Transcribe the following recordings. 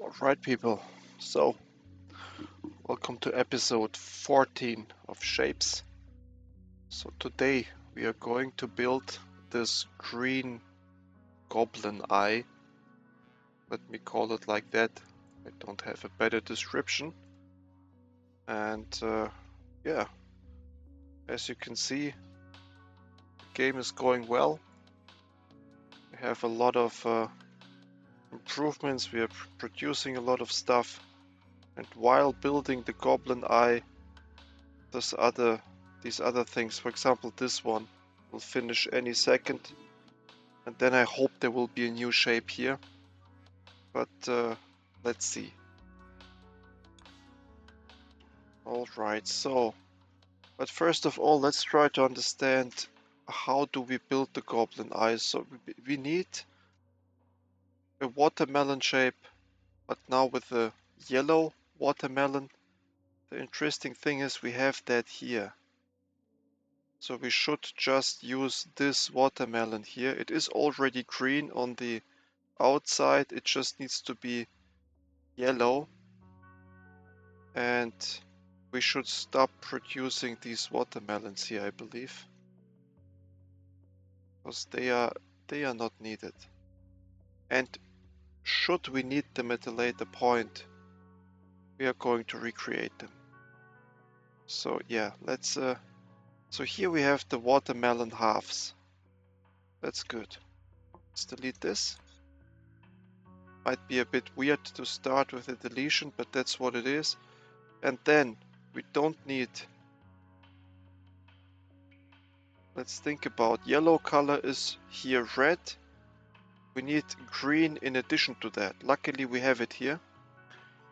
Alright, people. So, welcome to episode 14 of Shapes. So, today we are going to build this green goblin eye. Let me call it like that. I don't have a better description. And yeah, as you can see, the game is going well. We have a lot of improvements. We are producing a lot of stuff. And while building the goblin eye, these other things, for example, this one will finish any second, and then I hope there will be a new shape here, but let's see. Alright, so, but first of all, let's try to understand how do we build the goblin eyes. So we need a watermelon shape, but now with a yellow watermelon. The interesting thing is we have that here. So we should just use this watermelon here. It is already green on the outside, it just needs to be yellow. And we should stop producing these watermelons here, I believe. Because they are not needed. And should we need them at a later point, we are going to recreate them. So yeah, let's so here we have the watermelon halves. That's good. Let's delete this. Might be a bit weird to start with a deletion, but that's what it is. And then we don't need, let's think about, yellow color is here red. We need green in addition to that. Luckily we have it here.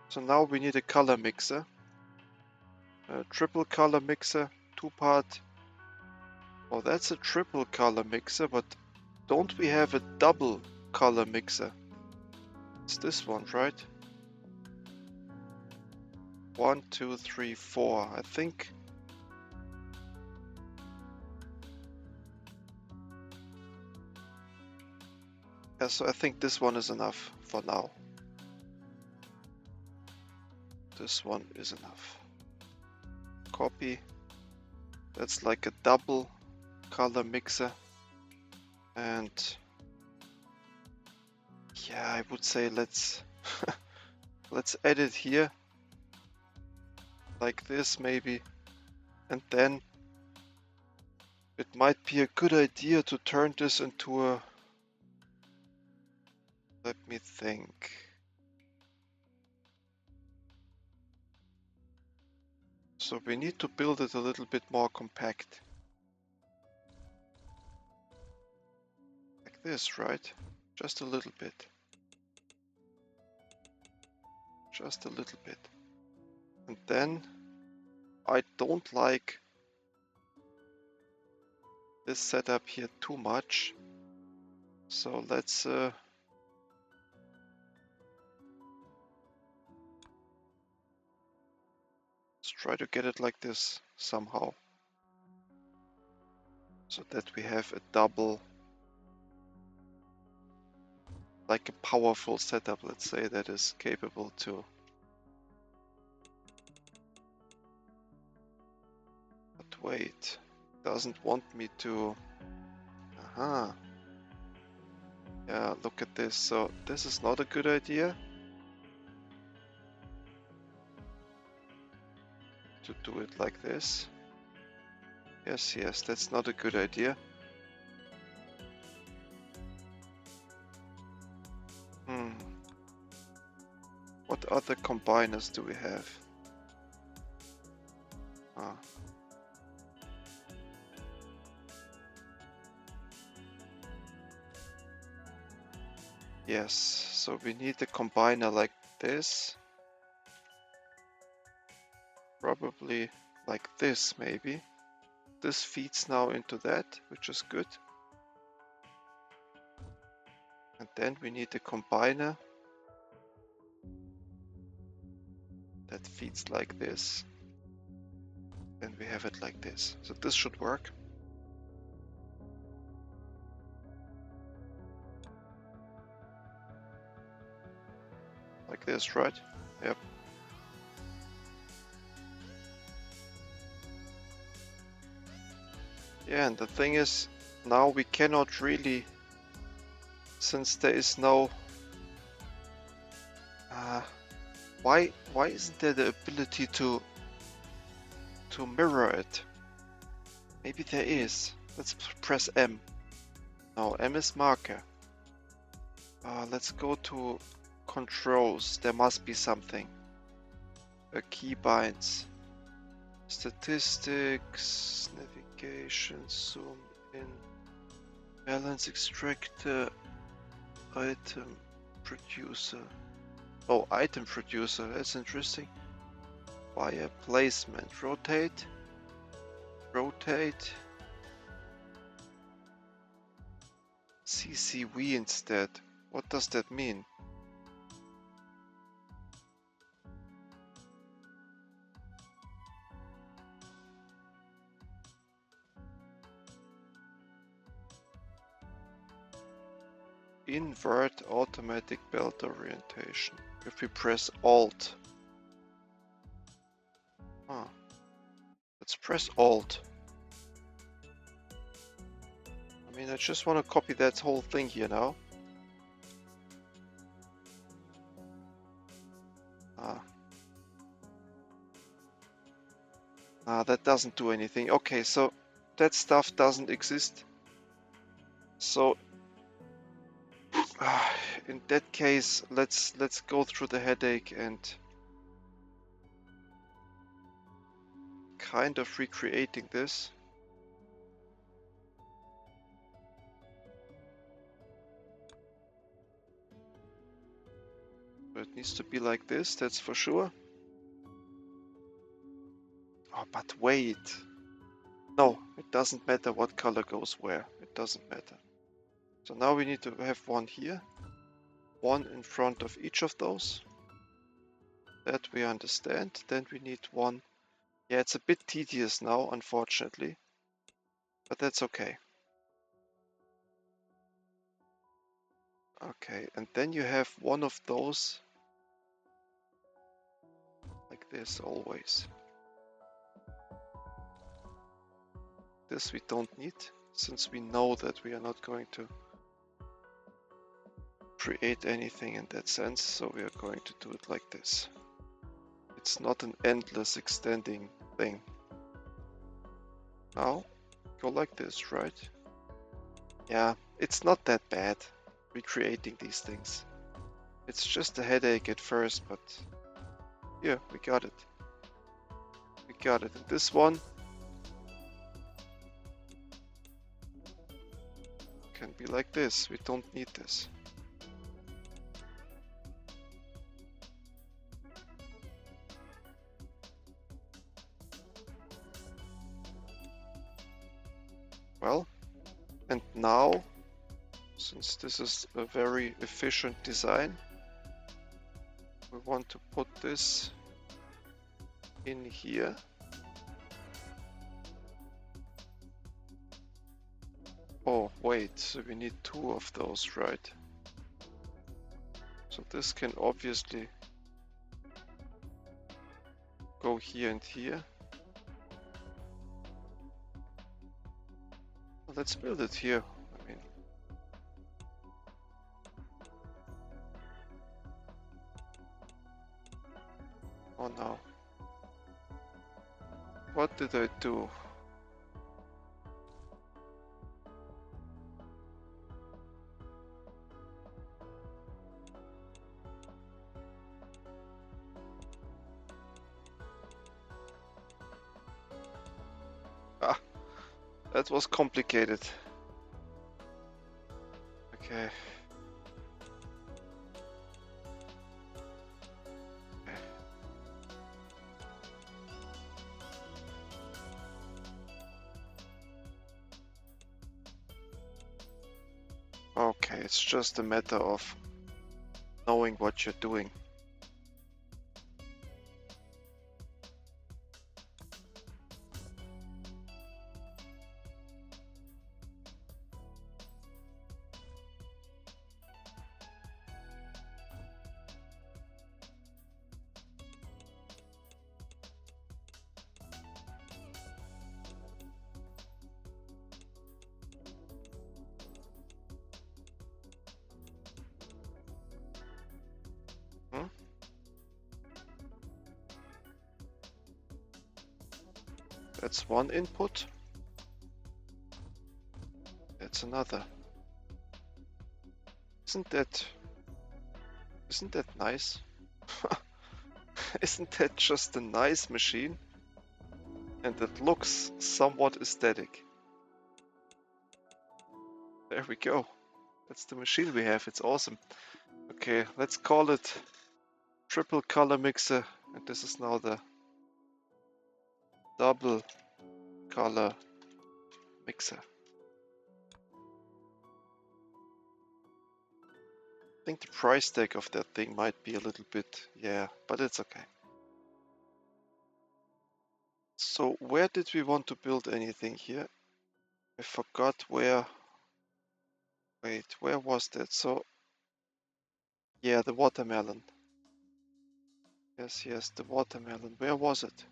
So now we need a color mixer. A triple color mixer, 2-part. Oh, that's a triple color mixer, but don't we have a double color mixer? It's this one, right? 1, 2, 3, 4. I think. Yeah, so I think this one is enough for now. This one is enough. Copy. That's like a double color mixer. And yeah, I would say let's let's add it here. Like this maybe. And then it might be a good idea to turn this into a, let me think. So we need to build it a little bit more compact. Like this, right? Just a little bit. Just a little bit. And then I don't like this setup here too much. So let's try to get it like this somehow. So that we have a double, like a powerful setup, let's say, that is capable to. But wait, doesn't want me to. Aha. Yeah, look at this. So this is not a good idea. To do it like this. Yes, that's not a good idea. What other combiners do we have? Yes, so we need a combiner like this. Probably like this, maybe. This feeds now into that, which is good. And then we need a combiner that feeds like this. And we have it like this. So this should work. Like this, right? Yep. Yeah, and the thing is, now we cannot really, since there is no... why isn't there the ability to mirror it? Maybe there is. Let's press M. No, M is marker. Let's go to controls. There must be something. Keybinds. Statistics, navigation, zoom in, balance extractor, item producer. Oh, item producer, that's interesting. Wire placement, rotate. CCV instead. What does that mean? Invert automatic belt orientation. If we press Alt. Let's press Alt. I mean, I just want to copy that whole thing here now. That doesn't do anything. Okay, so that stuff doesn't exist. So in that case, let's go through the headache and kind of recreating this. But it needs to be like this, that's for sure. Oh, but wait. No, it doesn't matter what color goes where. It doesn't matter. So now we need to have one here. One in front of each of those. That we understand. Then we need one. Yeah, it's a bit tedious now, unfortunately. But that's okay. Okay, and then you have one of those like this always. This we don't need, since we know that we are not going to create anything in that sense, so we are going to do it like this. It's not an endless extending thing. Now, go like this, right? Yeah, it's not that bad recreating these things. It's just a headache at first, but yeah, we got it. We got it. And this one can be like this. We don't need this. Well, and now, since this is a very efficient design, we want to put this in here. Oh, wait, so we need two of those, right? So this can obviously go here and here. Let's build it here. I mean, oh no. What did I do? Ah, that was complicated. Okay. Okay, it's just a matter of knowing what you're doing. That's one input. That's another. Isn't that nice? Isn't that just a nice machine? And it looks somewhat aesthetic. There we go. That's the machine we have. It's awesome. Okay, let's call it triple color mixer. And this is now the double color mixer. I think the price tag of that thing might be a little bit, yeah, but it's okay. So where did we want to build anything here? I forgot where. Wait, where was that? So, yeah, the watermelon. Yes, the watermelon. Where was it?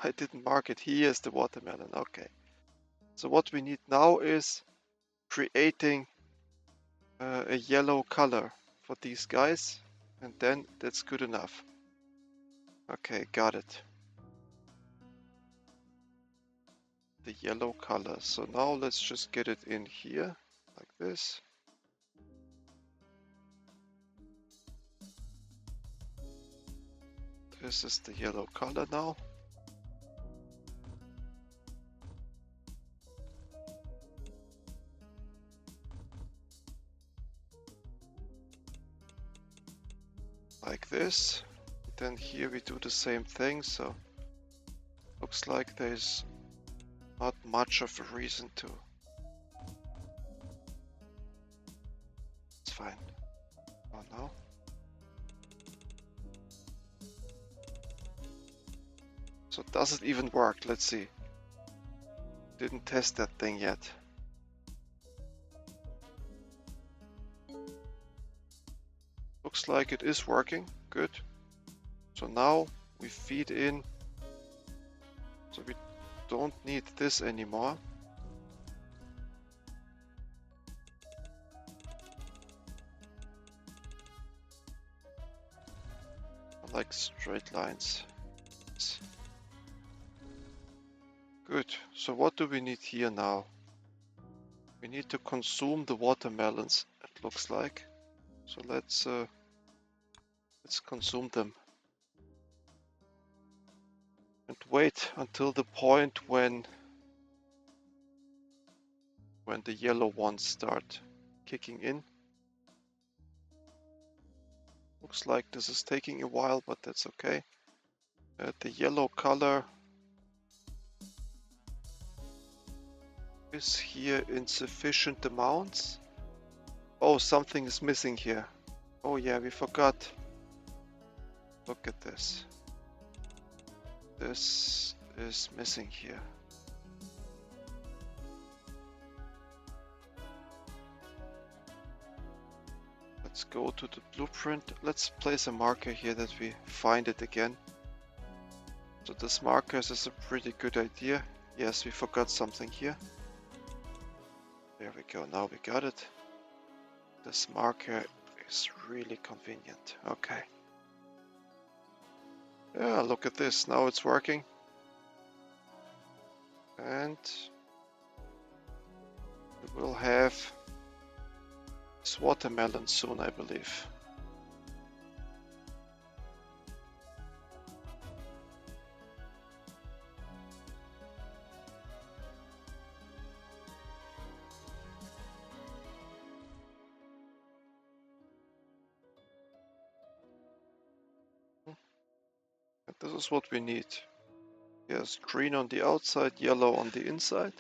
I didn't mark it. Here's the watermelon. Okay. So what we need now is creating a yellow color for these guys, and then that's good enough. Okay, got it. The yellow color. So now let's just get it in here, like this. This is the yellow color now. Like this. Then here we do the same thing, so looks like there's not much of a reason to. It's fine. Oh no. So does it even work? Let's see. Didn't test that thing yet. Looks like it is working. Good. So now we feed in. So we don't need this anymore. I like straight lines. Good. So what do we need here now? We need to consume the watermelons, it looks like. So let's consume them. And wait until the point when the yellow ones start kicking in. Looks like this is taking a while, but that's okay. The yellow color is here in sufficient amounts. Oh, something is missing here. Oh yeah, we forgot. Look at this. This is missing here. Let's go to the blueprint. Let's place a marker here that we find it again. So this markers is a pretty good idea. Yes, we forgot something here. There we go, now we got it. This marker is really convenient. Okay. Yeah, look at this, now it's working. And we will have this watermelon soon, I believe. And this is what we need. Yes, green on the outside, yellow on the inside.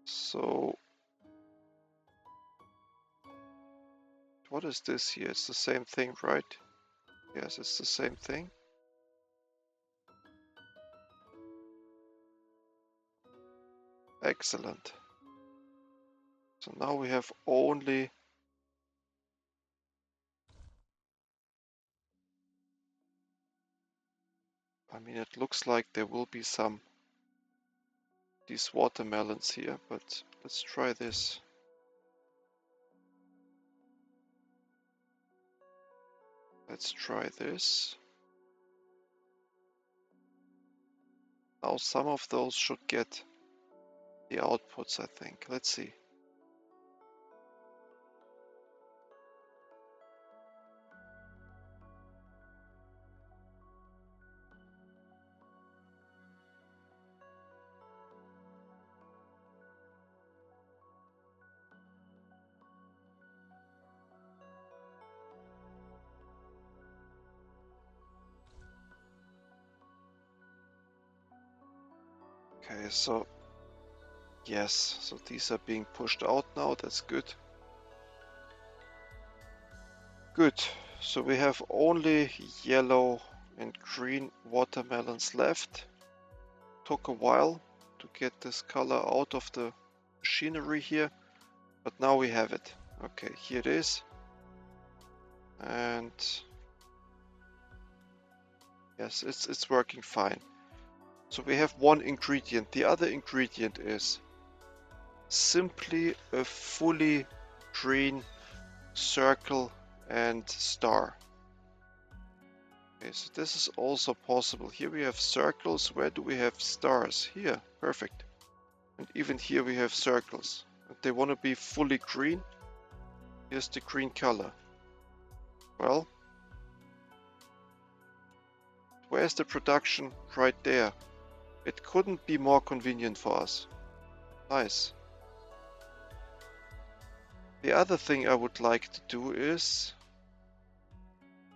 So what is this here? It's the same thing, right? Yes, it's the same thing. Excellent. So now we have only I mean, it looks like there will be these watermelons here, but let's try this. Let's try this. Now some of those should get the outputs, I think. Let's see. Okay, so yes, so these are being pushed out now. That's good. Good. So we have only yellow and green watermelons left. Took a while to get this color out of the machinery here, but now we have it. Okay, here it is. And yes, it's working fine. So we have one ingredient. The other ingredient is simply a fully green circle and star. Okay, so this is also possible. Here we have circles. Where do we have stars? Here, perfect. And even here we have circles. If they want to be fully green, here's the green color. Well, where's the production? Right there. It couldn't be more convenient for us. Nice. The other thing I would like to do is,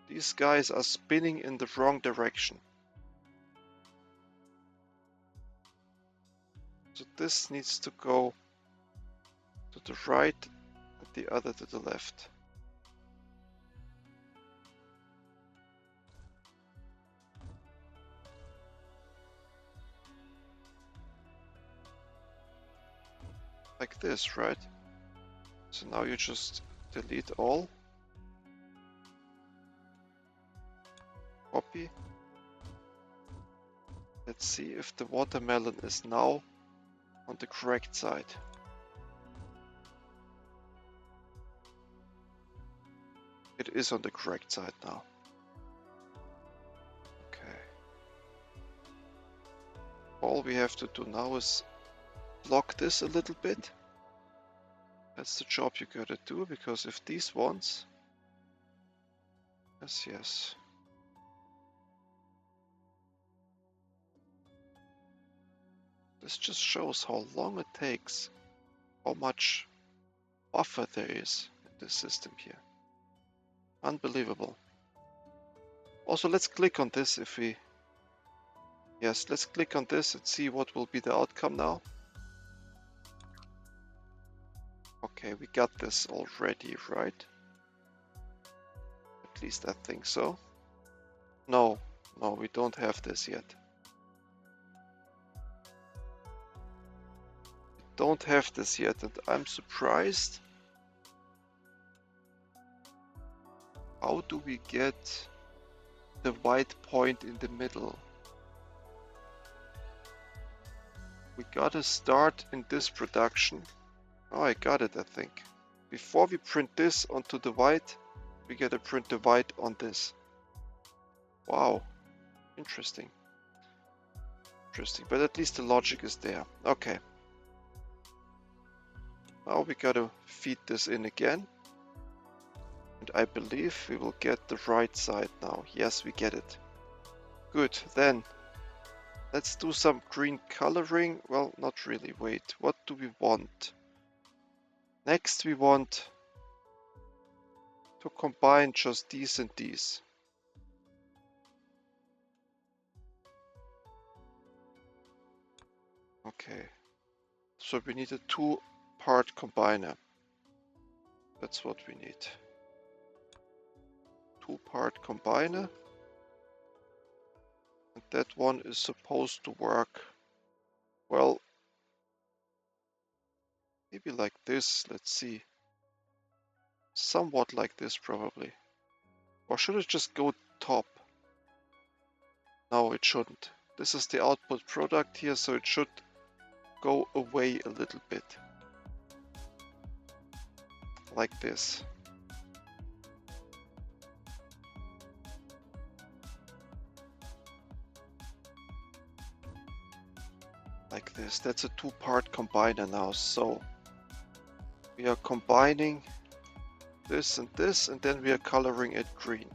these guys are spinning in the wrong direction. So this needs to go to the right and the other to the left. Like this, right? So now you just delete all. Copy. Let's see if the watermelon is now on the correct side. It is on the correct side now. Okay. All we have to do now is block this a little bit. That's the job you gotta do, because if these ones... Yes. This just shows how long it takes, how much buffer there is in this system here. Unbelievable. Also, let's click on this if we... Yes, let's click on this and see what will be the outcome now. Okay, we got this already, right? At least I think so. No, we don't have this yet. We don't have this yet, and I'm surprised. How do we get the white point in the middle? We gotta start in this production. Oh, I got it, I think. Before we print this onto the white, we gotta print the white on this. Wow, interesting. Interesting, but at least the logic is there. Okay. Now we gotta feed this in again. And I believe we will get the right side now. Yes, we get it. Good, then let's do some green coloring. Well, not really. Wait, what do we want? Next we want to combine just these and these. Okay, so we need a two-part combiner. That's what we need. Two-part combiner. And that one is supposed to work, well, maybe like this. Let's see. Somewhat like this, probably. Or should it just go top? No, it shouldn't. This is the output product here, so it should go away a little bit. Like this. like this. That's a two-part combiner now. So we are combining this, and then we are coloring it green.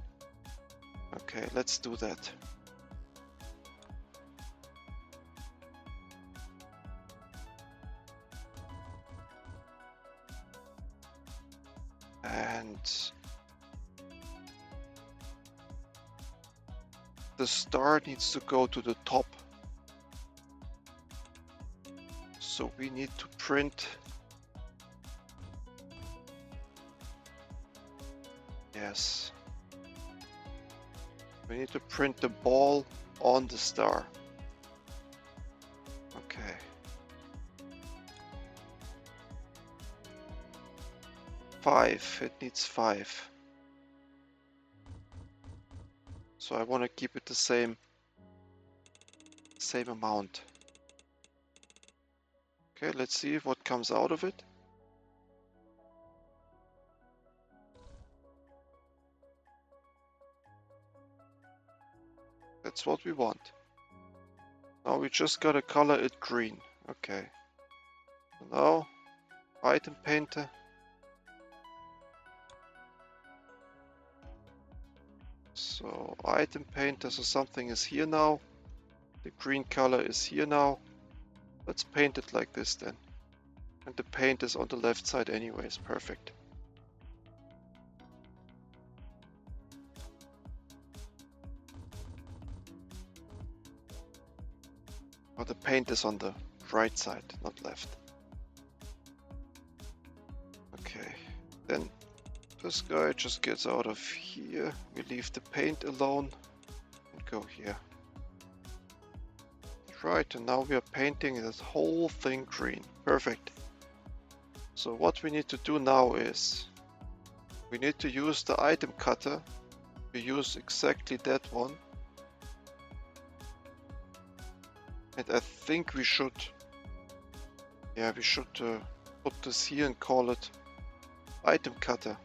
Okay, let's do that. And the star needs to go to the top. So we need to print. Yes. We need to print the ball on the star. Okay. 5. It needs 5. So I want to keep it the same amount. Okay, let's see what comes out of it. That's what we want. Now we just gotta color it green. Okay. Now, item painter. So item painter, so something is here now. The green color is here now. Let's paint it like this then. And the paint is on the left side anyways, perfect. Or the paint is on the right side, not left. Okay, then this guy just gets out of here. We leave the paint alone and go here. Right, and now we are painting this whole thing green. Perfect. So what we need to do now is we need to use the item cutter. We use exactly that one. And I think we should, put this here and call it item cutter.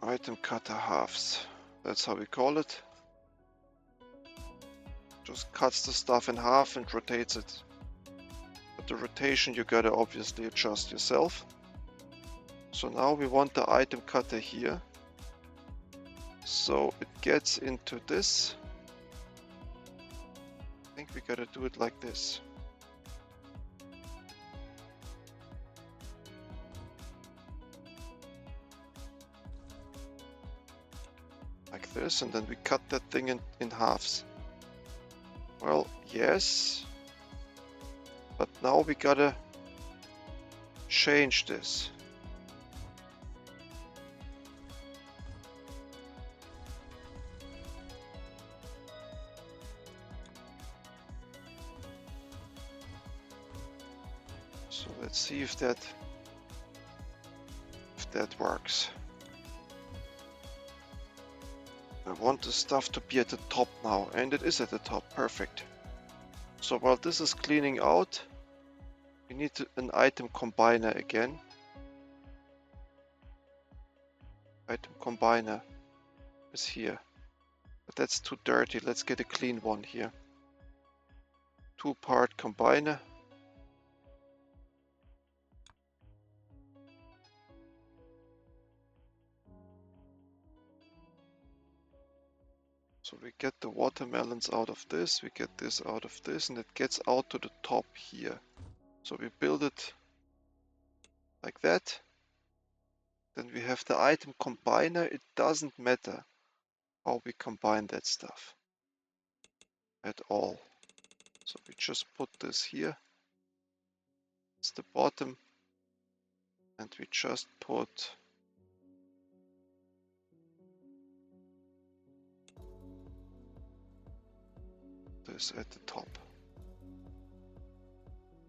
Item cutter halves. That's how we call it. Just cuts the stuff in half and rotates it. But the rotation you gotta obviously adjust yourself. So now we want the item cutter here. So it gets into this. I think we gotta do it like this. Like this, and then we cut that thing in halves. Well, yes. But now we gotta change this. So let's see if that works. I want the stuff to be at the top now, and it is at the top. Perfect. So while this is cleaning out, we need an item combiner again. Item combiner is here, but that's too dirty. Let's get a clean one here. Two-part combiner. So we get the watermelons out of this, we get this out of this, and it gets out to the top here. So we build it like that. Then we have the item combiner. It doesn't matter how we combine that stuff at all. So we just put this here. It's the bottom. And we just put this at the top.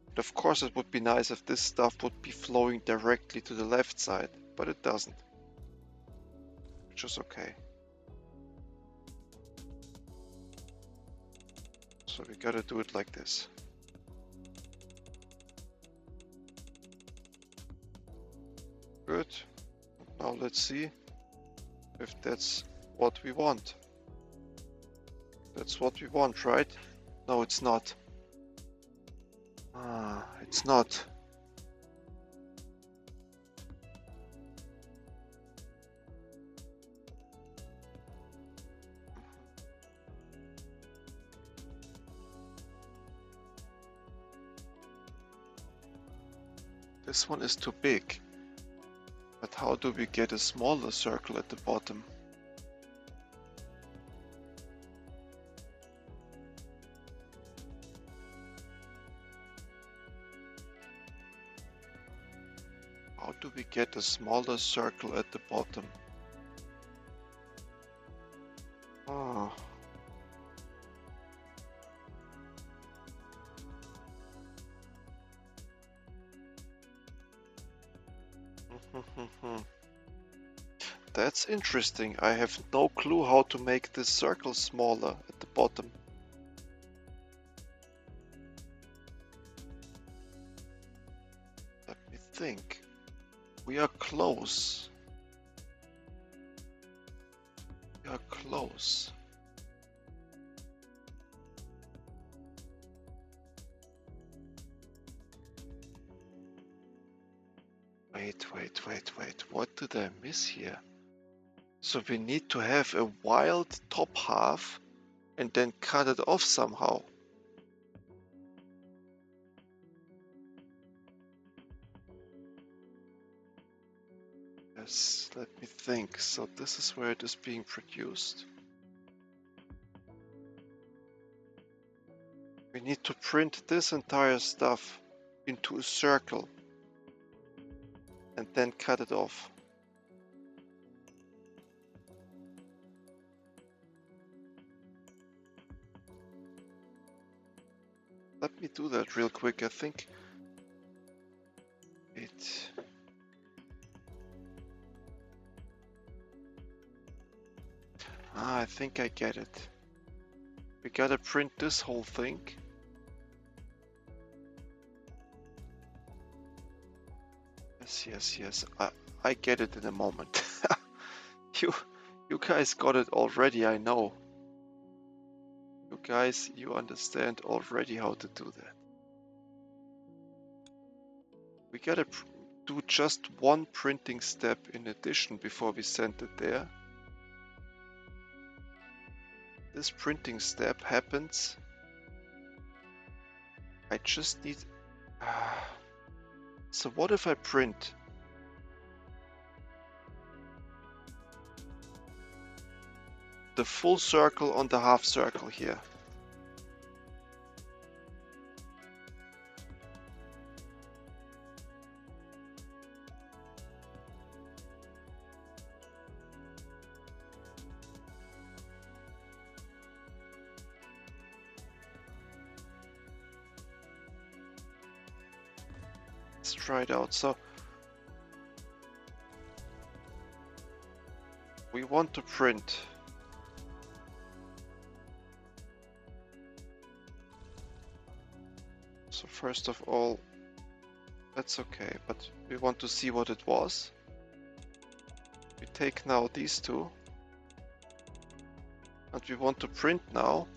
And of course it would be nice if this stuff would be flowing directly to the left side, but it doesn't. Which is okay. So we gotta do it like this. Good. Now let's see if that's what we want. That's what we want, right? No, it's not. It's not. This one is too big. But how do we get a smaller circle at the bottom? How do we get a smaller circle at the bottom? Oh. That's interesting. I have no clue how to make this circle smaller at the bottom. Let me think. We are close. We are close. Wait. What did I miss here? So we need to have a wild top half and then cut it off somehow. Yes, let me think. So this is where it is being produced. We need to print this entire stuff into a circle and then cut it off. Let me do that real quick. I think it... I think I get it. We gotta print this whole thing. Yes. I get it in a moment. You guys got it already, I know. You guys, you understand already how to do that. We gotta do just one printing step in addition before we send it there. This printing step happens. I just need... So what if I print the full circle on the half circle here? Let's try it out. So we want to print so first of all, that's okay, but we want to see what it was. We take now these two and we want to print now.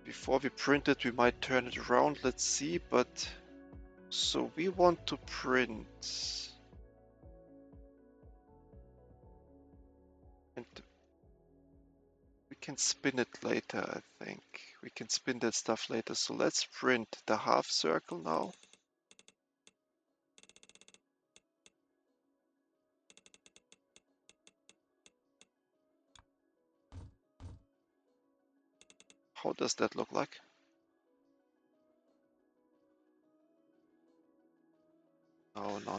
Before we print it, we might turn it around, let's see, but so we want to print and we can spin it later, I think. We can spin that stuff later. So let's print the half circle now. How does that look like?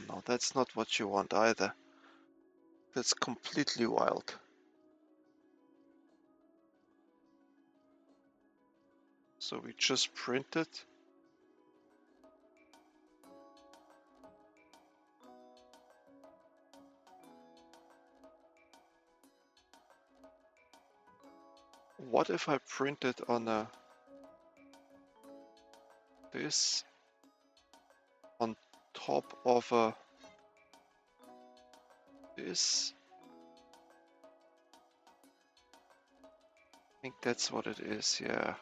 No, that's not what you want either. That's completely wild. So we just print it. What if I print it on a this on top of a this. I think that's what it is, yeah.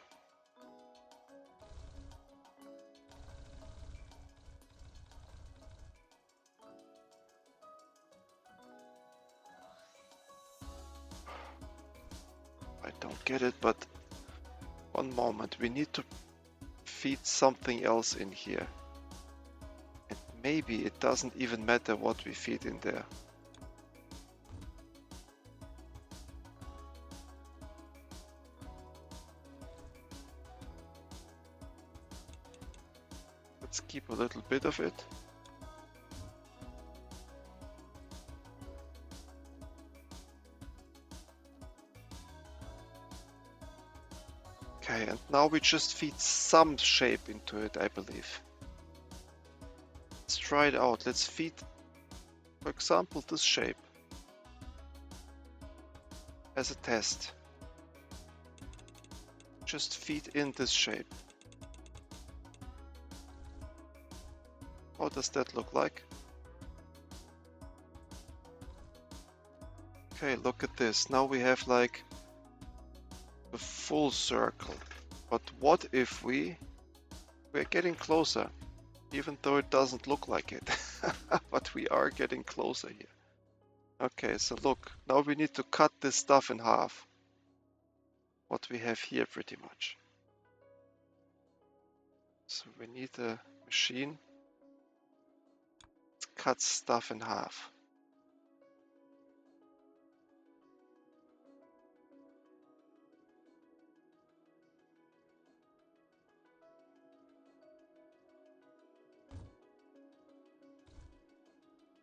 I don't get it, but one moment. We need to feed something else in here. And maybe it doesn't even matter what we feed in there. Let's keep a little bit of it. Okay, and now we just feed some shape into it, I believe. Let's try it out. Let's feed, for example, this shape as a test. Just feed in this shape. How does that look like? Okay, look at this. Now we have like a full circle. But what if we're getting closer, even though it doesn't look like it. But we are getting closer here. Okay, so look, now we need to cut this stuff in half. What we have here pretty much. So we need a machine that cuts stuff in half.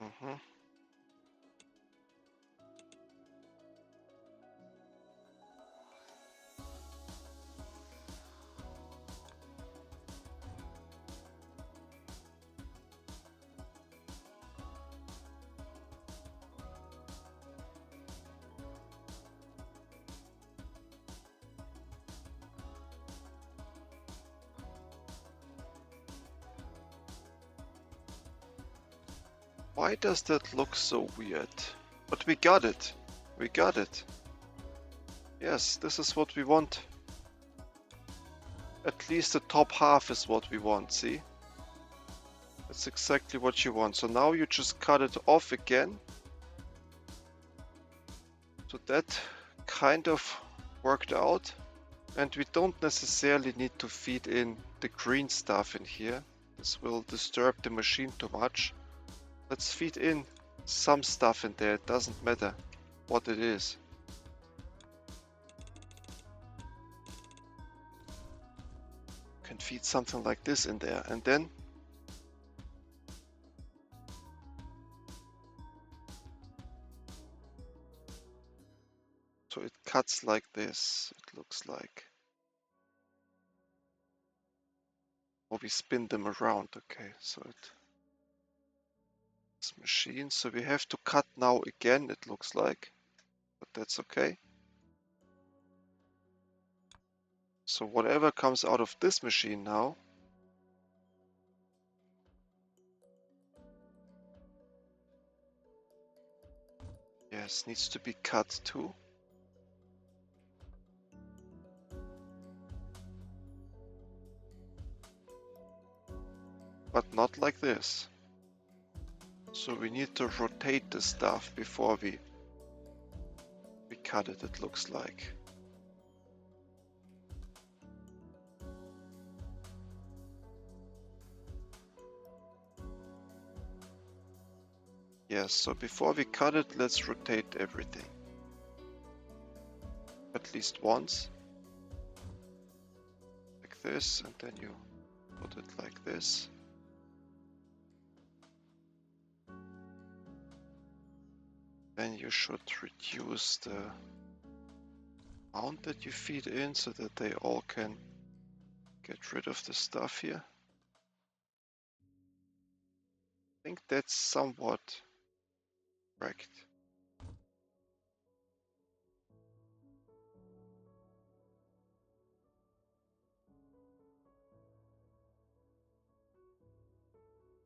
Mm-hmm. Why does that look so weird? But we got it. We got it. Yes, this is what we want. At least the top half is what we want, see? That's exactly what you want. So now you just cut it off again. So that kind of worked out. And we don't necessarily need to feed in the green stuff in here. This will disturb the machine too much. Let's feed in some stuff in there. It doesn't matter what it is. Can feed something like this in there, and then so it cuts like this, it looks like. Or we spin them around. Okay, so it's machine. So we have to cut now again, it looks like, but that's okay. So whatever comes out of this machine now, yes, needs to be cut too. But not like this. So we need to rotate the stuff before we cut it, it looks like. Yes, so before we cut it, let's rotate everything. At least once. Like this, and then you put it like this. Then you should reduce the amount that you feed in so that they all can get rid of the stuff here. I think that's somewhat correct.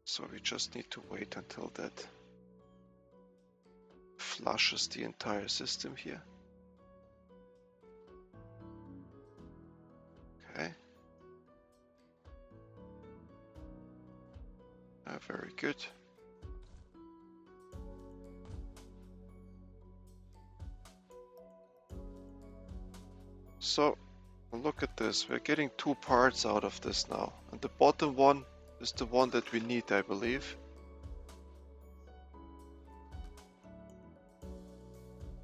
So we just need to wait until that flushes the entire system here. Okay. Very good. So look at this. We're getting 2 parts out of this now. And the bottom one is the one that we need, I believe.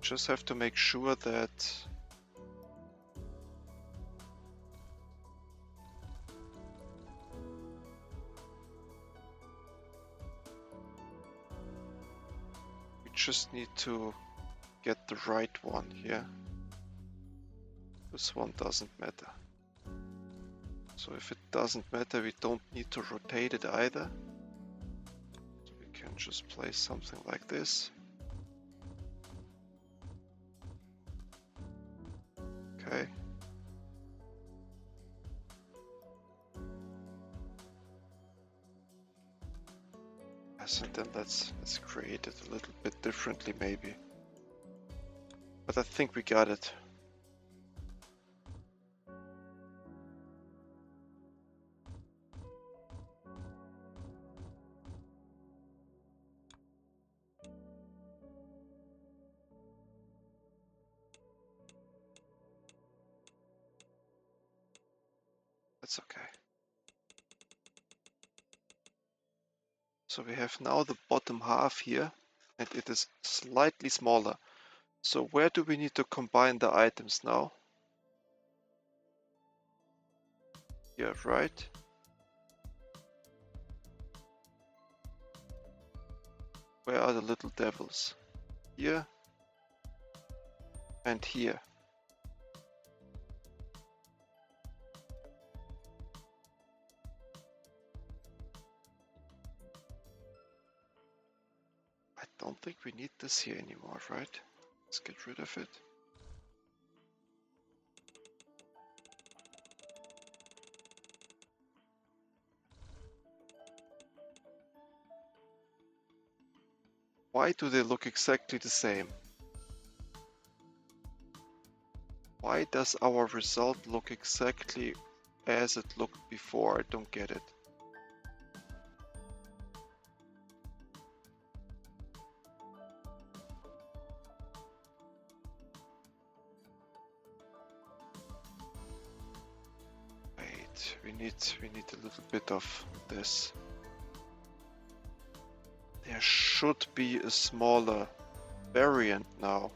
Just have to make sure that we just need to get the right one here. This one doesn't matter. So if it doesn't matter, we don't need to rotate it either. So we can just place something like this. Okay. Yes, and then let's create it a little bit differently maybe. But I think we got it. That's okay. So we have now the bottom half here, and it is slightly smaller. So where do we need to combine the items now? Here, right? Where are the little devils? Here and here. I don't think we need this here anymore, right? Let's get rid of it. Why do they look exactly the same? Why does our result look exactly as it looked before? I don't get it. Wait, we need a little bit of this. There should be a smaller variant now.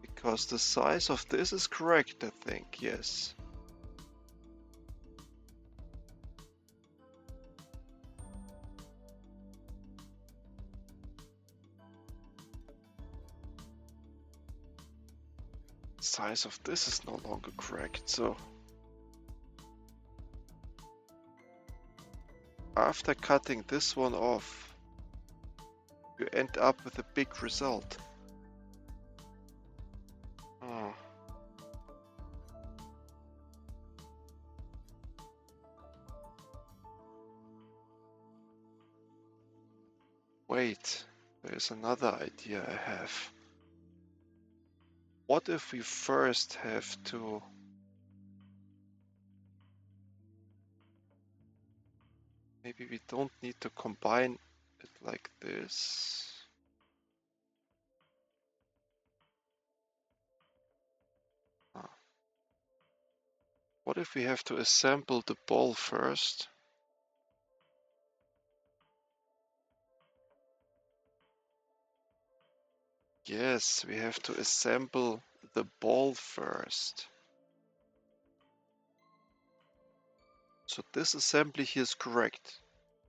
Because the size of this is correct, I think, yes. Size of this is no longer correct, so after cutting this one off, you end up with a big result. Oh. Wait, there's another idea I have. What if we first have to maybe we don't need to combine it like this. What if we have to assemble the ball first? Yes, we have to assemble the ball first. So this assembly here is correct.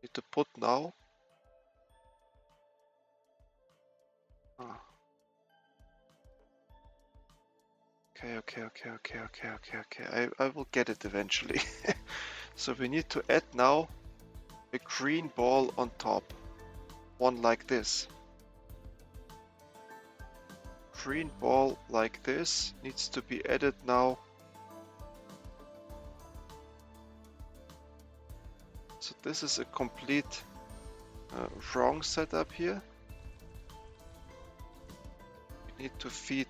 Need to put now. Ah. Okay. I will get it eventually. So we need to add now a green ball on top. One like this. Green ball like this needs to be added now So this is a complete wrong setup here. We need to feed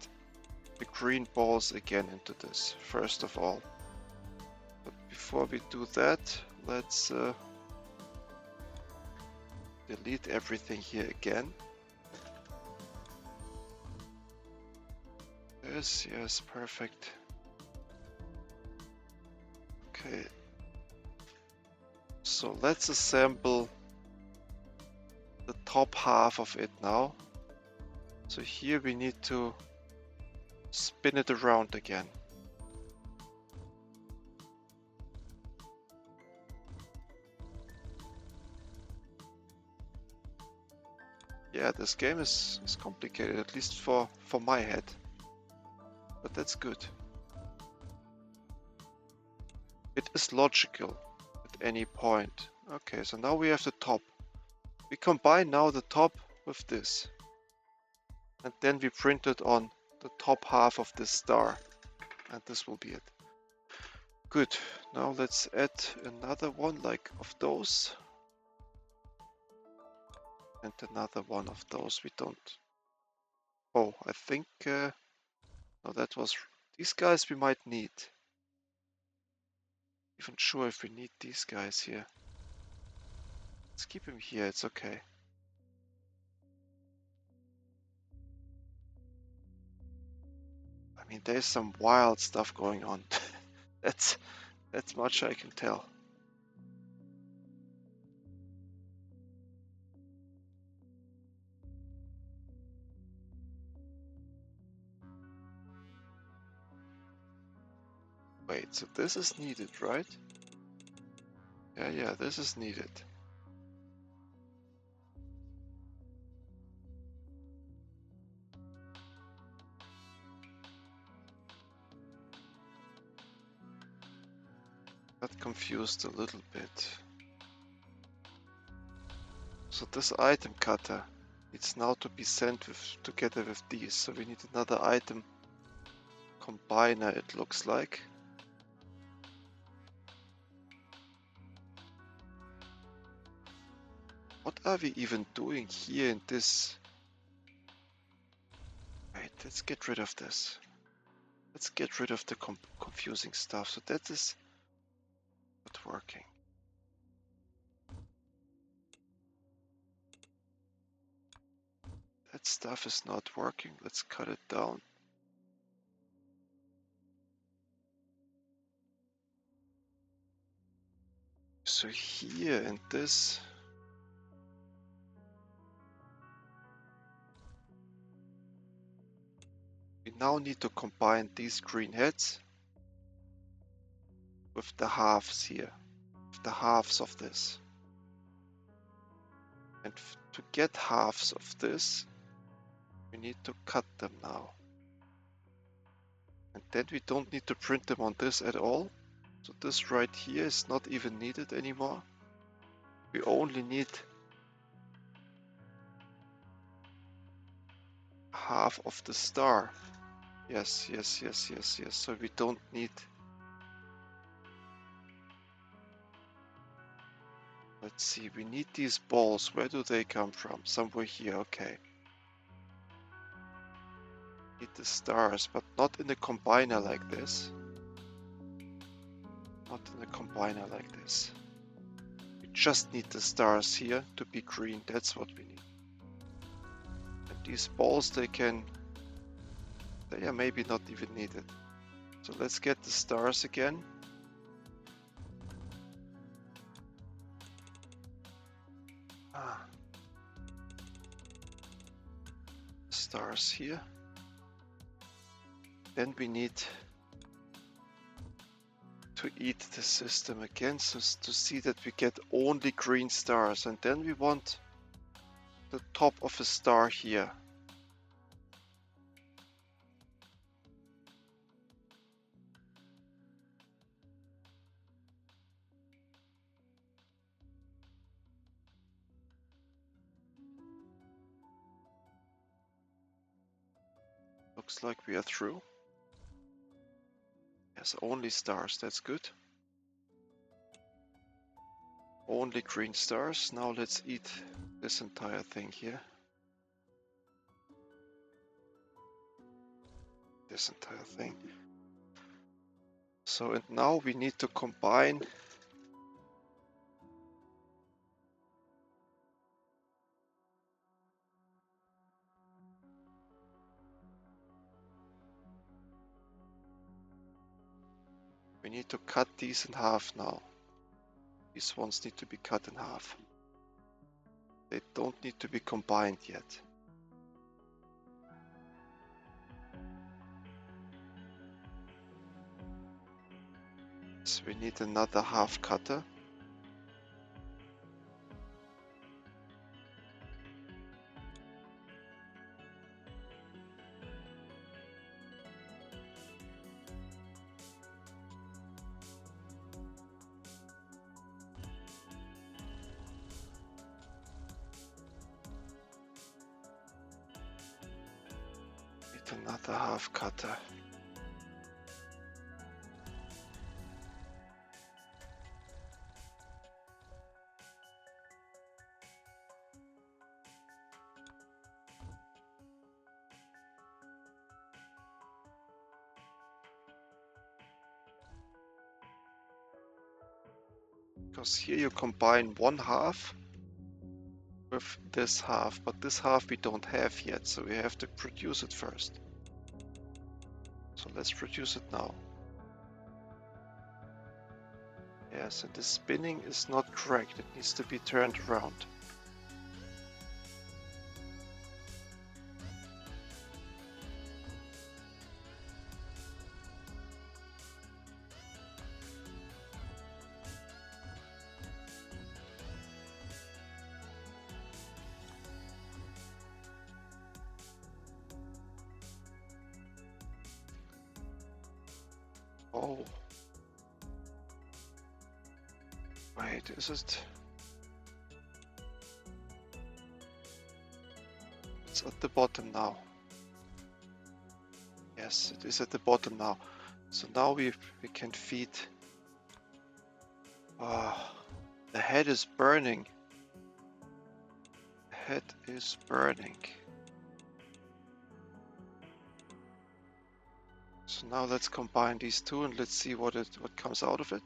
the green balls again into this, first of all. But before we do that, let's delete everything here again. Yes, yes, perfect. Okay. So let's assemble the top half of it now. So here we need to spin it around again. Yeah, this game is complicated, at least for my head. But that's good. It is logical at any point. Okay, so now we have the top. We combine now the top with this. And then we print it on the top half of this star. And this will be it. Good. Now let's add another one like of those. And another one of those. We don't... Oh, I think... no, that was... These guys we might need. Even sure if we need these guys here. Let's keep him here, it's okay. I mean, there's some wild stuff going on. That's much I can tell. Wait, so this is needed, right? Yeah, this is needed. Got confused a little bit. So this item cutter needs now to be sent together with these. So we need another item combiner, it looks like. What are we even doing here in this? Wait, let's get rid of this. Let's get rid of the confusing stuff. So that is not working. That stuff is not working. Let's cut it down. So here in this, we now need to combine these green heads with the halves here, with the halves of this. And to get halves of this, we need to cut them now. And then we don't need to print them on this at all. So this right here is not even needed anymore. We only need half of the star. Yes. So we don't need... Let's see, we need these balls. Where do they come from? Somewhere here, okay. Need the stars, but not in a combiner like this. Not in a combiner like this. We just need the stars here to be green. That's what we need. And these balls, they are maybe not even needed. So let's get the stars again. Stars here. Then we need to eat the system again, so to see that we get only green stars. And then we want the top of a star here. Looks like we are through. Yes, only stars, that's good. Only green stars. Now let's eat this entire thing here. This entire thing. So, and now we need to combine we need to cut these in half now. These ones need to be cut in half. They don't need to be combined yet. So we need another half cutter. Need another half cutter. Because here you combine one half with this half, but this half we don't have yet, so we have to produce it first. So let's produce it now. Yes, and the spinning is not correct, it needs to be turned around. Oh. Wait, is it? It's at the bottom now. Yes, it is at the bottom now. So now we can feed. The head is burning. The head is burning. So now let's combine these two and let's see what comes out of it.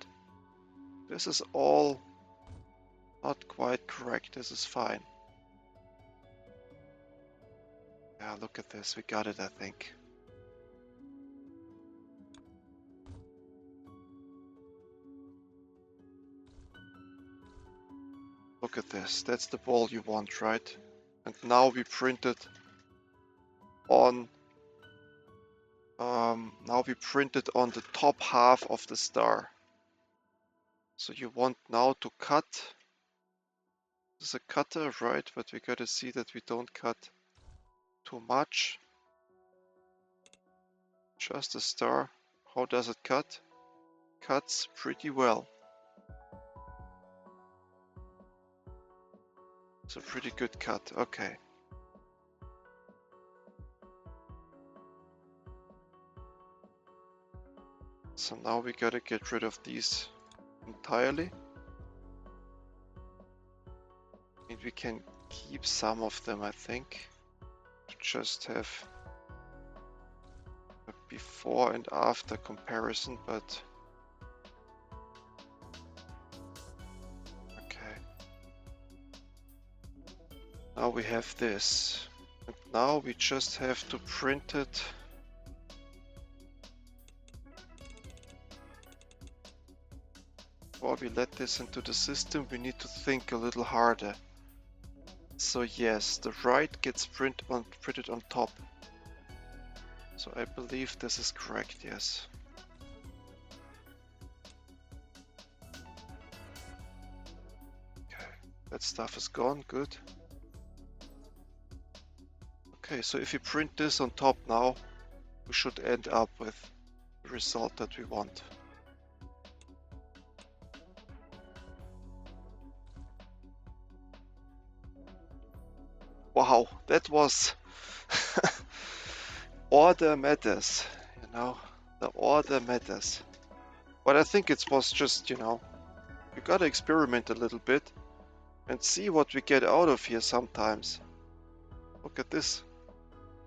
This is all not quite correct. This is fine. Yeah, look at this. We got it, I think. Look at this. That's the ball you want, right? And now we print it on the top half of the star. So you want now to cut. This is a cutter, right? But we gotta see that we don't cut too much. Just a star. How does it cut? Cuts pretty well. It's a pretty good cut. Okay. So now we gotta get rid of these entirely. And we can keep some of them, I think. To just have a before and after comparison, but okay. Now we have this. And now we just have to print it. Before we let this into the system, we need to think a little harder. So yes, the right gets printed on top. So I believe this is correct, yes. Okay, that stuff is gone, good. Okay, so if you print this on top now, we should end up with the result that we want. Wow, that was order matters, you know, the order matters. But I think it was just, you know, You gotta experiment a little bit and see what we get out of here sometimes. Look at this.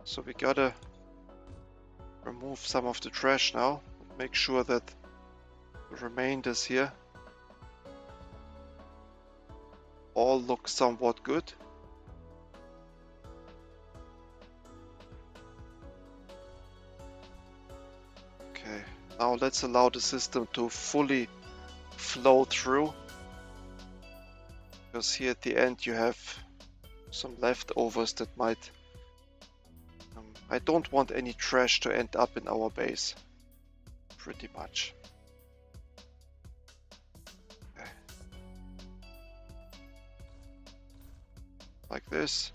So we gotta remove some of the trash now. Make sure that the remainders here all look somewhat good. Okay, now let's allow the system to fully flow through. Because here at the end you have some leftovers that might... I don't want any trash to end up in our base. Pretty much. Okay. Like this.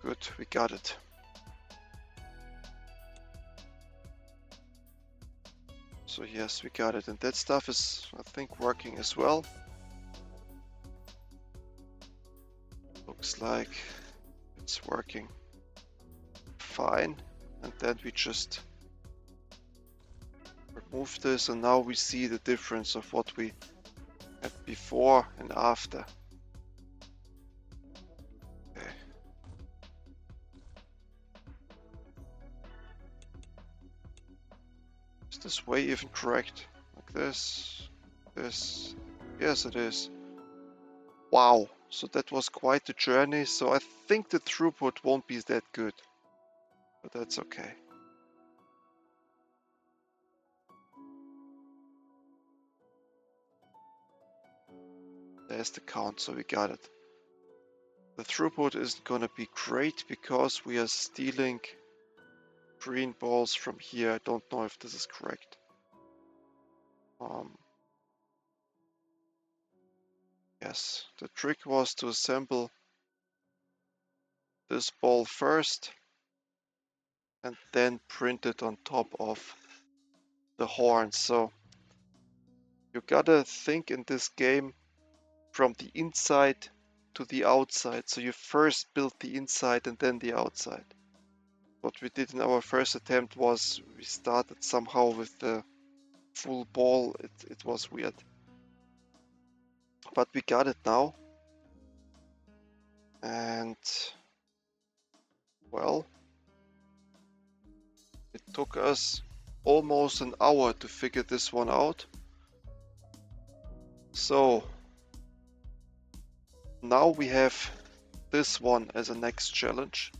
Good, we got it. So yes, we got it. And that stuff is, I think, working as well. Looks like it's working fine. And then we just remove this, and now we see the difference of what we had before and after. Okay. Is this way even correct? Like this, this, yes it is. Wow, so that was quite a journey, so I think the throughput won't be that good. But that's okay. There's the count, so we got it. The throughput isn't gonna be great because we are stealing green balls from here. I don't know if this is correct. Yes, the trick was to assemble this ball first and then print it on top of the horn. So you gotta think in this game from the inside to the outside. So you first build the inside and then the outside. What we did in our first attempt was we started somehow with the full ball. It was weird. But we got it now. And well, it took us almost an hour to figure this one out. So now we have this one as a next challenge.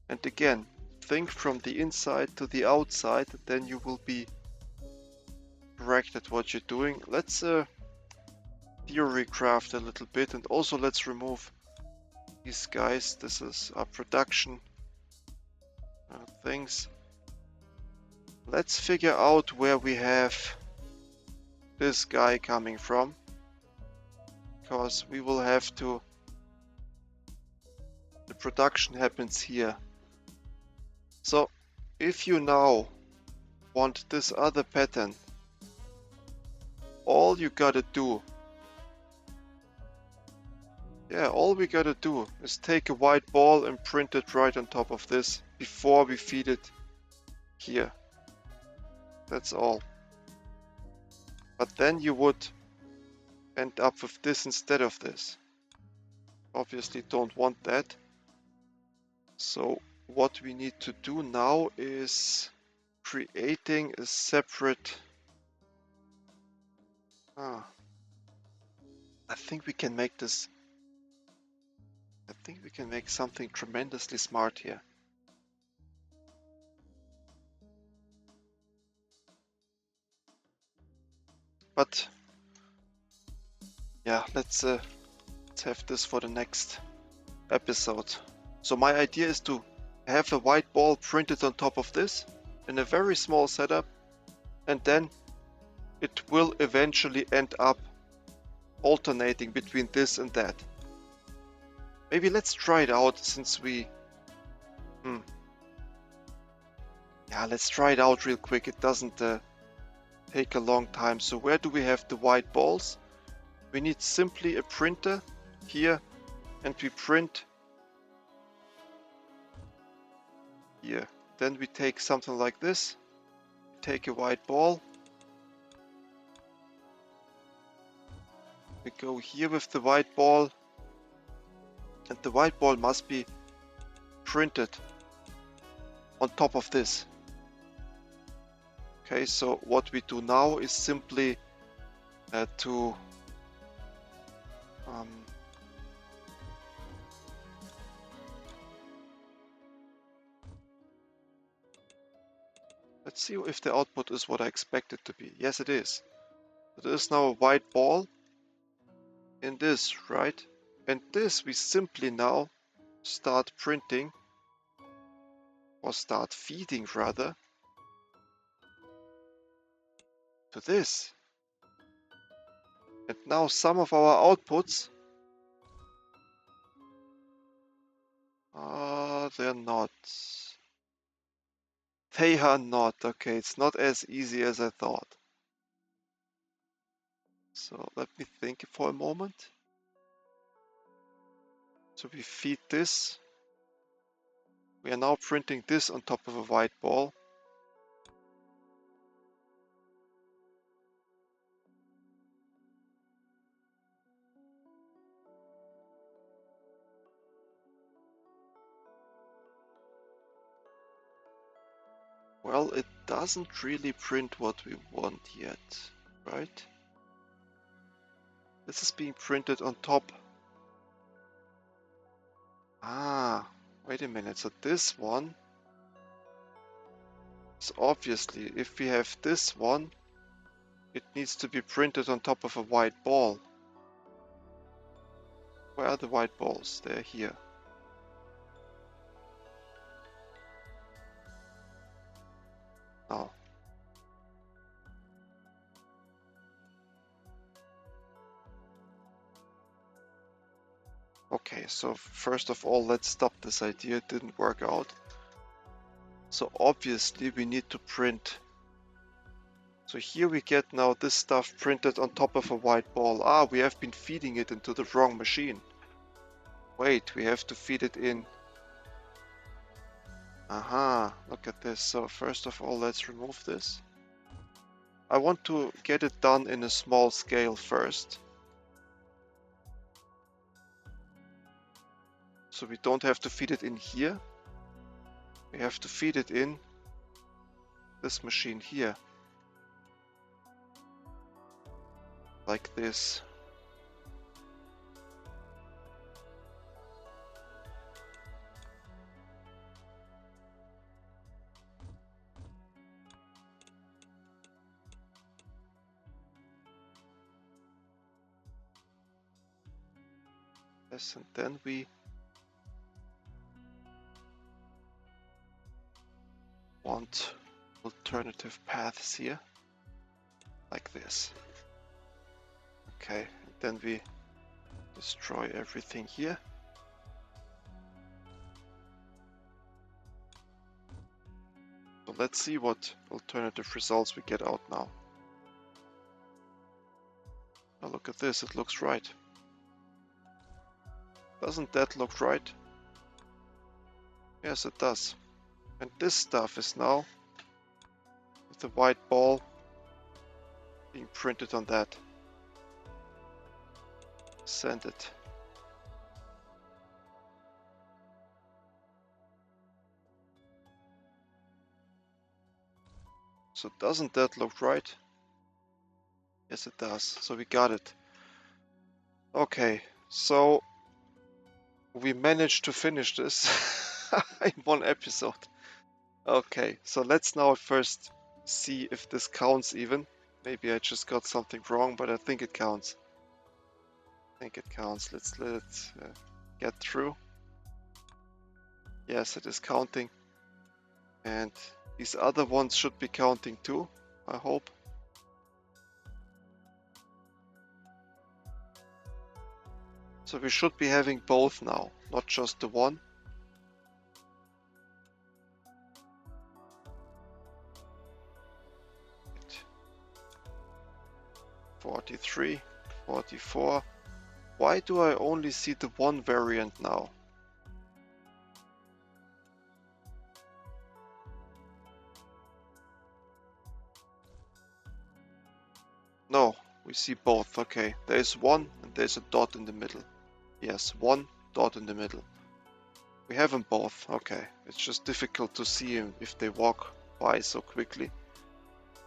And again, think from the inside to the outside, then you will be correct at what you're doing. Let's theory craft a little bit, and also let's remove these guys. This is our production things. Let's figure out where we have this guy coming from, because we will have to... The production happens here. So if you now want this other pattern, all you gotta do, all we gotta do is take a white ball and print it right on top of this before we feed it here. That's all. But then you would end up with this instead of this. Obviously don't want that. So what we need to do now is creating a separate... I think we can make this... I think we can make something tremendously smart here. But yeah, let's have this for the next episode. So my idea is to have a white ball printed on top of this in a very small setup, and then it will eventually end up alternating between this and that. Maybe let's try it out since we... Yeah, let's try it out real quick. It doesn't take a long time. So where do we have the white balls? We need simply a printer here, and we print here. Then we take something like this, take a white ball, We go here with the white ball, and the white ball must be printed on top of this. Okay, so what we do now is simply to let's see if the output is what I expect it to be. Yes, it is. There is now a white ball in this, right? And this we simply now start printing, or start feeding rather, to this. And now some of our outputs they're not. They are not. Okay, it's not as easy as I thought. So let me think for a moment. So we feed this. We are now printing this on top of a white ball. Well, it doesn't really print what we want yet, right? This is being printed on top. Ah, wait a minute. So this one is obviously, if we have this one, it needs to be printed on top of a white ball. Where are the white balls? They're here. Now. Okay, so first of all, let's stop this idea. It didn't work out. So obviously we need to print. So here we get now this stuff printed on top of a white ball. Ah, we have been feeding it into the wrong machine. Wait, we have to feed it in. Aha, look at this. So first of all, let's remove this. I want to get it done in a small scale first. So we don't have to feed it in here. We have to feed it in this machine here. Like this. Yes, and then we want alternative paths here, like this. Okay, and then we destroy everything here. So let's see what alternative results we get out now. Now look at this, it looks right. Doesn't that look right? Yes, it does. And this stuff is now with the white ball being printed on that. Send it. So doesn't that look right? Yes, it does. So we got it. Okay, so we managed to finish this in one episode. Okay, so let's now first see if this counts even. Maybe I just got something wrong, but I think it counts. I think it counts. Let's let it get through. Yes, it is counting. And these other ones should be counting too, I hope. So we should be having both now, not just the one. Right. 43, 44. Why do I only see the one variant now? No, We see both. Okay, there's one and there's a dot in the middle. Yes, one dot in the middle. We have them both. Okay, it's just difficult to see them if they walk by so quickly.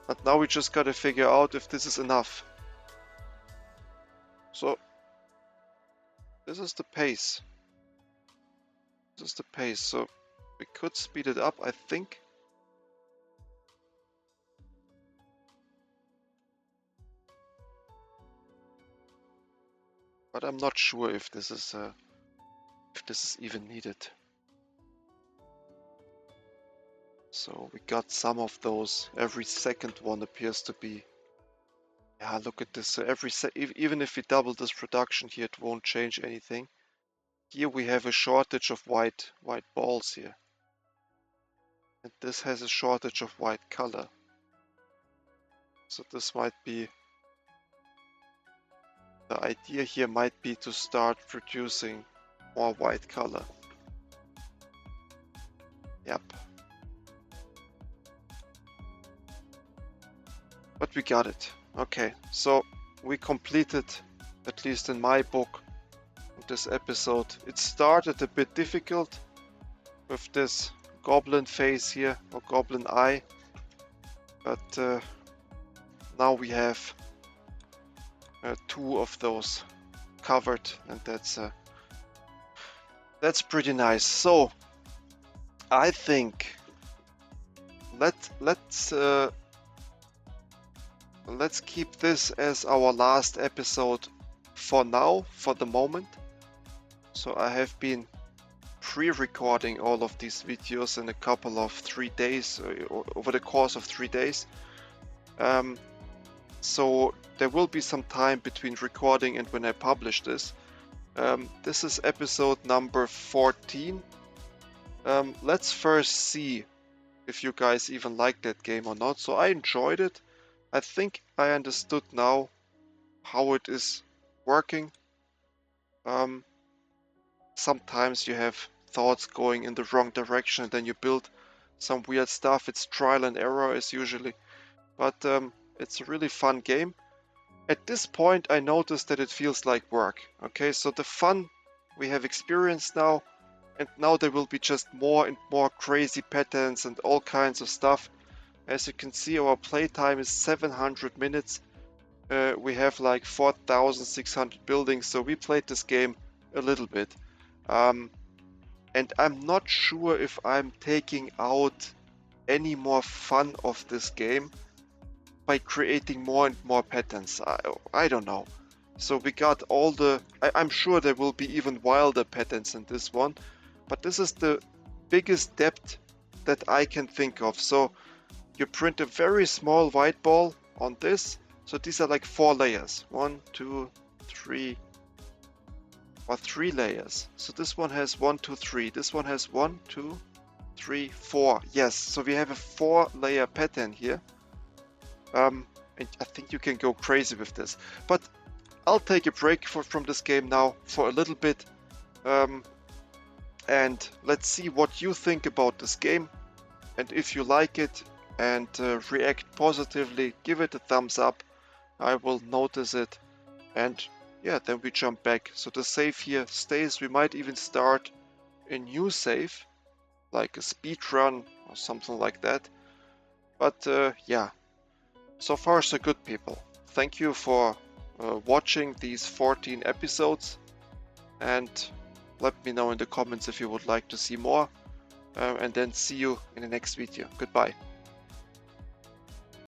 But now we just gotta figure out if this is enough. So, this is the pace. This is the pace, so we could speed it up, I think. But I'm not sure if this is even needed. So we got some of those. Every second one appears to be. Yeah, look at this. So even if we double this production here, it won't change anything. Here we have a shortage of white balls here. And this has a shortage of white color. So this might be. The idea here might be to start producing more white color. Yep. But we got it. Okay, so we completed, at least in my book, this episode. It started a bit difficult with this goblin face here, or goblin eye. But now we have two of those covered, and that's pretty nice. So I think let's keep this as our last episode for now, for the moment. So I have been pre-recording all of these videos in a couple of 3 days, over the course of 3 days. So there will be some time between recording and when I publish this. This is episode number 14. Let's first see if you guys even like that game or not. So I enjoyed it. I think I understood now how it is working. Sometimes you have thoughts going in the wrong direction and then you build some weird stuff. It's trial and error as usually. But it's a really fun game. At this point I noticed that it feels like work. Okay, so the fun we have experienced now, and now there will be just more and more crazy patterns and all kinds of stuff. As you can see, our playtime is 700 minutes. We have like 4,600 buildings, so we played this game a little bit. And I'm not sure if I'm taking out any more fun of this game by creating more and more patterns. I don't know. So we got all the... I'm sure there will be even wilder patterns in this one, but this is the biggest depth that I can think of. So you print a very small white ball on this. So these are like 4 layers. 1, 2, 3, or 3 layers. So this one has 1, 2, 3. This one has 1, 2, 3, 4. Yes, so we have a 4-layer pattern here. And I think you can go crazy with this. But I'll take a break from this game now for a little bit. And let's see what you think about this game. And if you like it and react positively, give it a thumbs up. I will notice it. And yeah, then we jump back. So the save here stays. We might even start a new save, like a speed run or something like that. But yeah, so far so good, people. Thank you for watching these 14 episodes, and let me know in the comments if you would like to see more, and then see you in the next video. Goodbye.